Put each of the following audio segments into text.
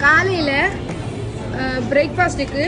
காலையில் பிரேக்ஃபாஸ்ட்டுக்கு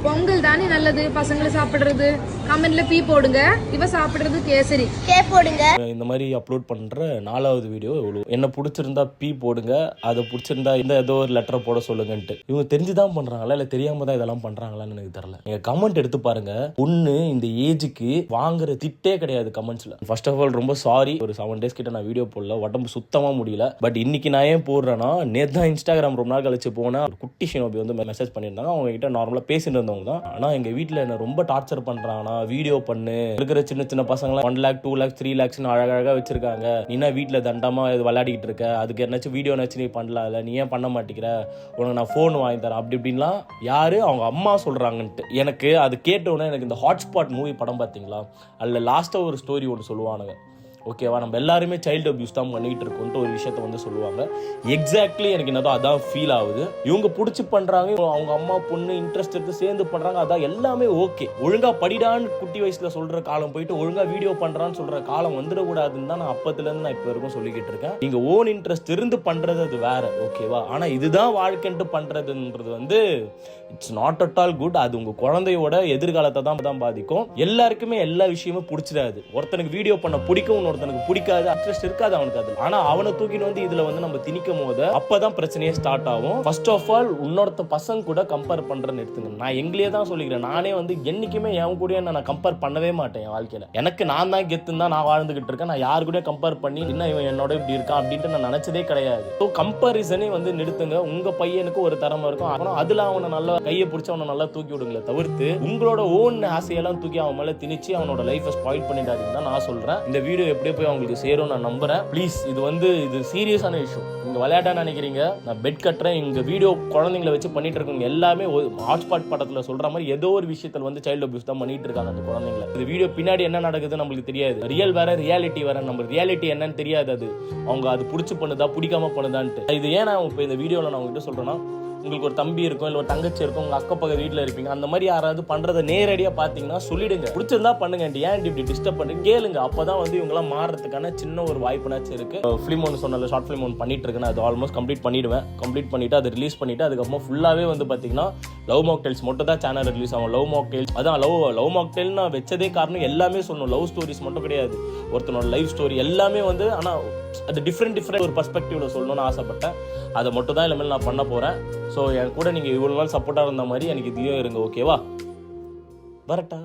பொங்கல் தானே நல்லது, பசங்களை சாப்பிடுறது. கமெண்ட்ல பீ போடுங்க, இவ சாப்பிடுறது கேசரி கே போடுங்க. இந்த மாதிரி அப்லோட் பண்ற 4வது வீடியோ எவ்வளவு என்ன பிடிச்சிருந்தா பீ போடுங்க, அதை பிடிச்சிருந்தா இந்த ஏதோ ஒரு லெட்டரை போட சொல்லுங்கன்ட்டு. இவங்க தெரிஞ்சுதான் பண்றாங்களா இல்ல தெரியாம தான் இதெல்லாம் பண்றாங்களான்னு எனக்கு தெரியல. நீங்க கமெண்ட் எடுத்து பாருங்க. ஒண்ணு இந்த ஏஜுக்கு வாங்குற திட்டே கிடையாது கமெண்ட்ஸ்ல. ஃபர்ஸ்ட் ஆஃப் ஆல் ரொம்ப சாரி, ஒரு 7 days கிட்ட நான் வீடியோ போடல, உடம்பு சுத்தமா முடியல. பட் இன்னைக்கு நான் ஏன் போடுறேன்னா, நேத்து தான் இன்ஸ்டாகிராம் ரொம்ப நாள் கழிச்சு போனா ஒரு குட்டி ஷினோபி வந்து மெசேஜ் பண்ணியிருந்தாங்க. அவங்க கிட்ட நார்மலா பேசிட்டு இருந்தவங்க தான். ஆனா எங்க வீட்டுல என்ன ரொம்ப டார்ச்சர் பண்றாங்கன்னா, வீடியோ பண்ணு, இருக்கிற சின்ன சின்ன பசங்க 1 lakh 2 lakh 3 lakhs அழகழகா வச்சிருக்காங்க, நீ என்ன வீட்டுல தண்டமா விளையாடிட்டு இருக்க, அதுக்கு என்னாச்சும் வீடியோ நீ பண்ணல, நீ ஏன் பண்ண மாட்டேங்கிற, உனக்கு நான் போன் வாங்கி தரேன் அப்படி இப்படின்லாம் யாரு அவங்க அம்மா சொல்றாங்கன்ட்டு. எனக்கு அது கேட்டோன்னே எனக்கு இந்த ஹாட்ஸ்பாட் மூவி படம் பார்த்தீங்களா, அதில் லாஸ்ட்டாக ஒரு ஸ்டோரி ஒன்று சொல்லுவானுங்க. ஓகேவா, நம்ம எல்லாருமே சைல்டு அபியூஸ் தான் பண்ணிட்டு இருக்கோன்ட்டு ஒரு விஷயத்த வந்து சொல்லுவாங்க. எக்ஸாக்ட்லி எனக்கு என்னதோ அதான் ஃபீல் ஆகுது. இவங்க பிடிச்சி பண்றாங்க, அவங்க அம்மா பொண்ணு இன்ட்ரெஸ்ட் எடுத்து சேர்ந்து பண்றாங்க, அதான் எல்லாமே ஓகே. ஒழுங்கா படிடான்னு குட்டி வயசுல சொல்ற காலம் போயிட்டு ஒழுங்கா வீடியோ பண்றான்னு சொல்ற காலம் வந்துடக்கூடாதுன்னு தான் நான் அப்பத்துல இருந்து நான் இப்போ வரைக்கும் சொல்லிக்கிட்டு இருக்கேன். நீங்க ஓன் இன்ட்ரெஸ்ட் இருந்து பண்றது அது வேற, ஓகேவா. ஆனா இதுதான் வாழ்க்கைன்ட்டு பண்றதுன்றது வந்து it's not at all good. அது உங்க குழந்தையோட எதிர்காலத்தை தான் பாதிக்கும். எல்லாருக்குமே எல்லா விஷயமும் பிடிச்சிடாது. ஒருத்தனுக்கு வீடியோ பண்ண பிடிக்கும், ஒருத்தனுக்கு பிடிக்காது, இன்ட்ரெஸ்ட் இருக்காது அவனுக்கு அது. ஆனா அவனை தூக்கிட்டு வந்து இதுல வந்து நம்ம திணிக்கும் போது அப்பதான் பிரச்சனையே ஸ்டார்ட் ஆகும். ஃபர்ஸ்ட் ஆஃப் ஆல் இன்னொருத்த பசங்க கூட கம்பேர் பண்றேன்னு எடுத்துங்க. நான் எங்களே தான் சொல்லிக்கிறேன். நானே வந்து என்னைக்குமே என் கூட நான் கம்பேர் பண்ணவே மாட்டேன். என் வாழ்க்கையில எனக்கு நான் தான் கெத்துன்னு தான் நான் வாழ்ந்துகிட்டு இருக்கேன். நான் யாரு கூட கம்பேர் பண்ணி என்ன இவன் என்னோட இப்படி இருக்கான் அப்படின்ட்டு நான் நினைச்சதே கிடையாது. ஸோ கம்பேரிசனே வந்து நிறுத்துங்க. உங்க பையனுக்கு ஒரு தரமா இருக்கும், ஆனால் அதுல அவனை நல்லா கையை பிடிச்சி அவனை நல்லா தூக்கி விடுங்களே தவிர்த்து உங்களோட ஓன் ஆசையெல்லாம் தூக்கி அவன் மேல திணிச்சு அவனோட லைஃபை ஸ்பாயில் பண்ணிடாதீங்கன்னு தான் நான் சொல்றேன். இந்த வீடியோ எப்படியே போய் அவங்களுக்கு சேரும் நான் நம்புறேன். ப்ளீஸ், இது சீரியஸான இஷ்யூ. நீங்க விளையாட்டா நினைக்கிறீங்க, நான் பெட் கட்டுறேன். இங்க வீடியோ குழந்தைங்களை வச்சு பண்ணிட்டு இருக்கவங்க எல்லாமே ஹாட்ஸ்பாட் படத்துல சொல்ற மாதிரி ஏதோ ஒரு விஷயத்துல வந்து சைல்டு அபியூஸ் தான் பண்ணிட்டு இருக்காங்க அந்த குழந்தைங்களை. இந்த வீடியோ பின்னாடி என்ன நடக்குது நம்மளுக்கு தெரியாது. ரியல் வேற, ரியாலிட்டி வேற. நம்ம ரியாலிட்டி என்னன்னு தெரியாது. அது அவங்க அது பிடிச்சி பண்ணுதா பிடிக்காம பண்ணுதான்ட்டு. இது ஏன் நான் இப்போ இந்த வீடியோல நான் உங்ககிட்ட சொல்றேன்னா, உங்களுக்கு ஒரு தம்பி இருக்கும், இல்லை ஒரு தங்கச்சி இருக்கும், உங்க அக்க பக்கம் வீட்டில் இருப்பீங்க, அந்த மாதிரி யாராவது பண்றதை நேரடியாக பார்த்தீங்கன்னா சொல்லிடுங்க. பிடிச்சிருந்தா பண்ணுங்க, ஏன் இப்படி டிஸ்டர்ப் பண்ணி கேளுங்க. அப்பதான் வந்து இவங்கெல்லாம் மாறுறதுக்கான சின்ன ஒரு வாய்ப்புனாச்சும் இருக்கு. ஃபிலிம் ஒன்று சொன்னால, ஷார்ட் ஃபிலிம் ஒன்று பண்ணிட்டு இருக்கேன். அது ஆல்மோஸ்ட் கம்ப்ளீட் பண்ணிடுவேன். கம்ப்ளீட் பண்ணிட்டு அதை ரிலீஸ் பண்ணிட்டு அதுக்கப்புறம் ஃபுல்லாவே வந்து பார்த்தீங்கன்னா லவ் மாக்டெயில்ஸ் மட்டும் தான் சேனல் ரிலீஸ் ஆகும். லவ் மாக்டெயில்ஸ் அதான் லவ் மாக்டெயில் நான் வச்சதே காரணம் எல்லாமே சொல்லணும். லவ் ஸ்டோரிஸ் மட்டும் கிடையாது, ஒருத்தனோட லைஃப் ஸ்டோரி எல்லாமே வந்து. ஆனால் அது டிஃப்ரெண்ட் ஒரு பர்ஸ்பெக்டிவ்ல சொல்லணும்னு ஆசைப்பட்டேன். அதை மட்டும் தான் இனிமேல் நான் பண்ண போறேன். ஸோ என் கூட நீங்கள் இவ்வளோ நாள் சப்போர்ட்டாக இருந்த மாதிரி எனக்கு இதுலேயும் இருங்க, ஓகேவா? வரட்டா.